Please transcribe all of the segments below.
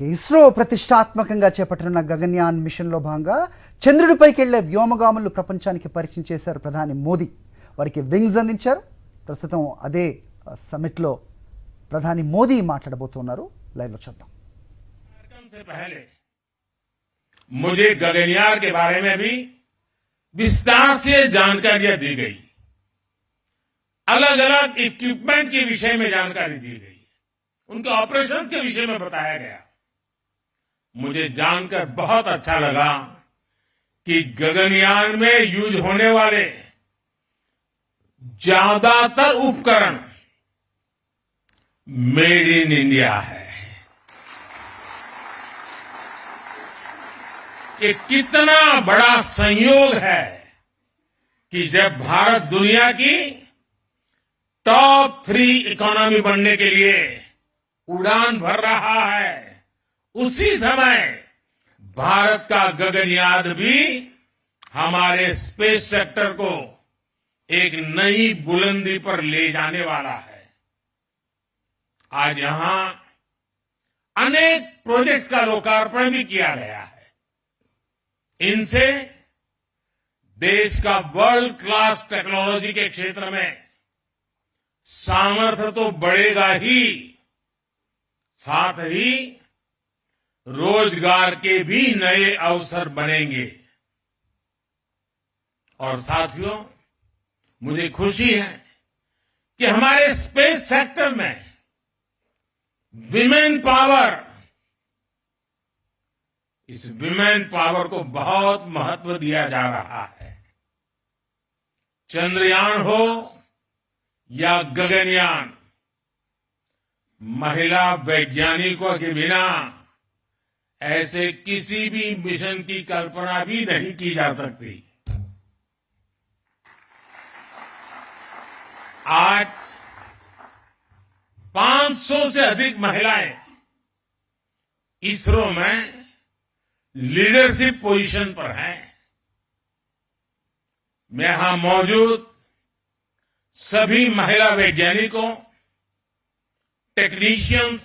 ఇస్రో ప్రతిష్టాత్మకంగా చేపట్టిన గగన్యాన్ మిషన్లో భాగంగా చంద్రుడిపైకి వెళ్లే వ్యోమగాములను ప్రపంచానికి పరిచయం చేశారు ప్రధాని మోదీ. వారికి వింగ్స్ అందించారు. ప్రస్తుతం అదే సమిట్లో ప్రధాని మోదీ మాట్లాడబోతున్నారు. లైవ్లో చూద్దాం. मुझे गगनयान के बारे में भी विस्तार से जानकारियां दी गई, अलग अलग इक्विपमेंट के विषय में जानकारी दी गई, उनके ऑपरेशन के विषय में बताया गया. मुझे जानकर बहुत अच्छा लगा कि गगनयान में यूज होने वाले ज्यादातर उपकरण मेड इन इंडिया है. ये कितना बड़ा संयोग है कि जब भारत दुनिया की टॉप 3 इकोनॉमी बनने के लिए उड़ान भर रहा है, उसी समय भारत का गगनयान भी हमारे स्पेस सेक्टर को एक नई बुलंदी पर ले जाने वाला है. आज यहां अनेक प्रोजेक्ट्स का लोकार्पण भी किया गया है. इनसे देश का वर्ल्ड क्लास टेक्नोलॉजी के क्षेत्र में सामर्थ्य तो बढ़ेगा ही, साथ ही रोजगार के भी नए अवसर बनेंगे. और साथियों, मुझे खुशी है कि हमारे स्पेस सेक्टर में विमेन पावर, इस विमेन पावर को बहुत महत्व दिया जा रहा है. चंद्रयान हो या गगनयान, महिला वैज्ञानिकों के बिना ऐसे किसी भी मिशन की कल्पना भी नहीं की जा सकती. आज 500 से अधिक महिलाएं इसरो में लीडरशिप पोजीशन पर है. मैं यहां मौजूद सभी महिला वैज्ञानिकों, टेक्नीशियंस,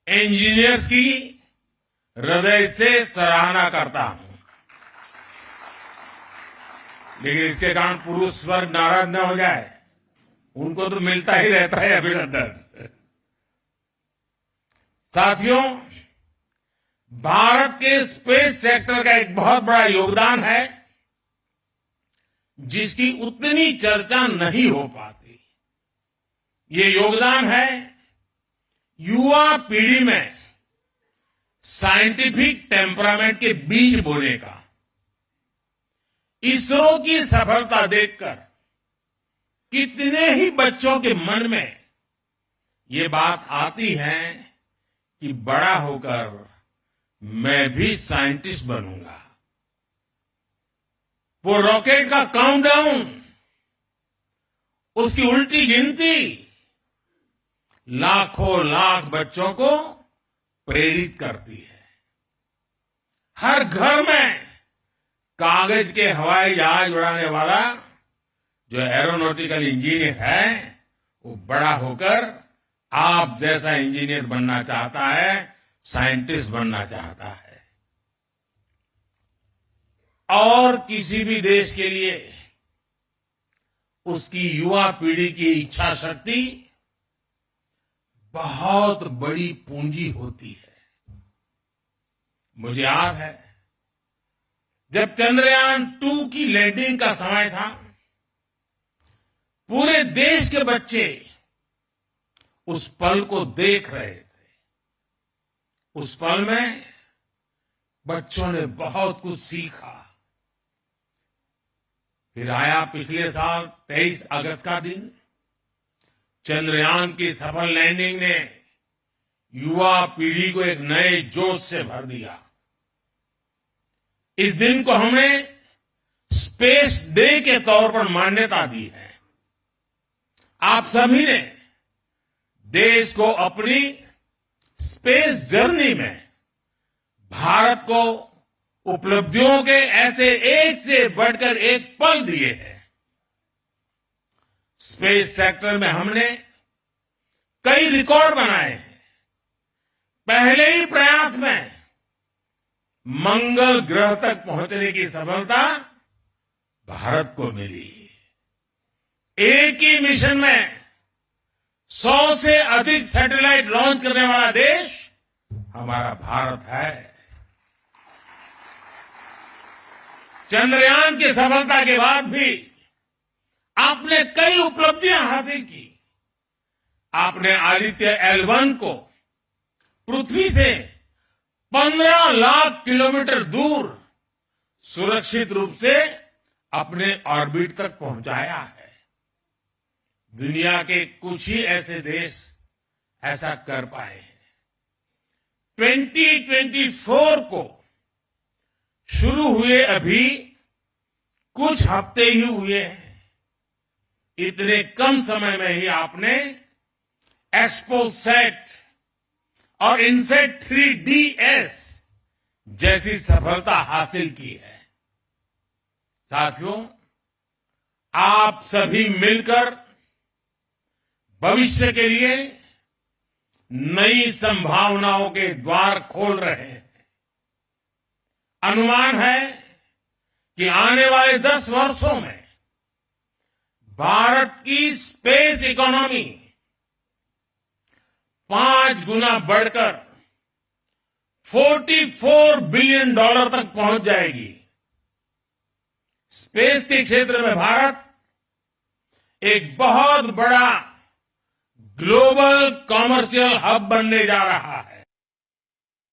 इंजीनियर्स की हृदय से सराहना करता हूं. लेकिन इसके कारण पुरुष वर्ग नाराज न हो जाए, उनको तो मिलता ही रहता है अभिनंदन. साथियों, भारत के स्पेस सेक्टर का एक बहुत बड़ा योगदान है जिसकी उतनी चर्चा नहीं हो पाती. ये योगदान है युवा पीढ़ी में साइंटिफिक टेम्परामेंट के बीज बोने का. इसरो की सफलता देखकर कितने ही बच्चों के मन में ये बात आती है कि बड़ा होकर मैं भी साइंटिस्ट बनूंगा. वो रॉकेट का काउंटडाउन, उसकी उल्टी गिनती लाखों लाख बच्चों को प्रेरित करती है. हर घर में कागज के हवाई जहाज उड़ाने वाला जो एरोनॉटिकल इंजीनियर है, वो बड़ा होकर आप जैसा इंजीनियर बनना चाहता है, साइंटिस्ट बनना चाहता है. और किसी भी देश के लिए उसकी युवा पीढ़ी की इच्छा शक्ति बहुत बड़ी पूंजी होती है. मुझे याद है जब चंद्रयान 2 की लैंडिंग का समय था, पूरे देश के बच्चे उस पल को देख रहे थे. उस पल में बच्चों ने बहुत कुछ सीखा. फिर आया पिछले साल 23 अगस्त का दिन. चंद्रयान की सफल लैंडिंग ने युवा पीढ़ी को एक नए जोश से भर दिया. इस दिन को हमने स्पेस डे के तौर पर मान्यता दी है. आप सभी ने देश को अपनी स्पेस जर्नी में भारत को उपलब्धियों के ऐसे एक से बढ़कर एक पल दिए हैं. स्पेस सेक्टर में हमने कई रिकॉर्ड बनाए हैं. पहले ही प्रयास में मंगल ग्रह तक पहुंचने की सफलता भारत को मिली। एक ही मिशन में 100 से अधिक सैटेलाइट लॉन्च करने वाला देश हमारा भारत है। चंद्रयान की सफलता के बाद भी आपने कई उपलब्धियां हासिल की। आपने आदित्य L1 को पृथ्वी से 15 लाख किलोमीटर दूर सुरक्षित रूप से अपने ऑर्बिट तक पहुंचाया है। दुनिया के कुछ ही ऐसे देश ऐसा कर पाए हैं। 2024 को शुरू हुए अभी कुछ हफ्ते ही हुए हैं। इतने कम समय में ही आपने एस्पोसैट और इनसेट 3DS जैसी सफलता हासिल की है। साथियों, आप सभी मिलकर भविष्य के लिए नई संभावनाओं के द्वार खोल रहे हैं। अनुमान है कि आने वाले 10 वर्षों में भारत की स्पेस इकोनॉमी 5 गुना बढ़कर $44 बिलियन तक पहुंच जाएगी। स्पेस के क्षेत्र में भारत एक बहुत बड़ा ग्लोबल कॉमर्शियल हब बनने जा रहा है।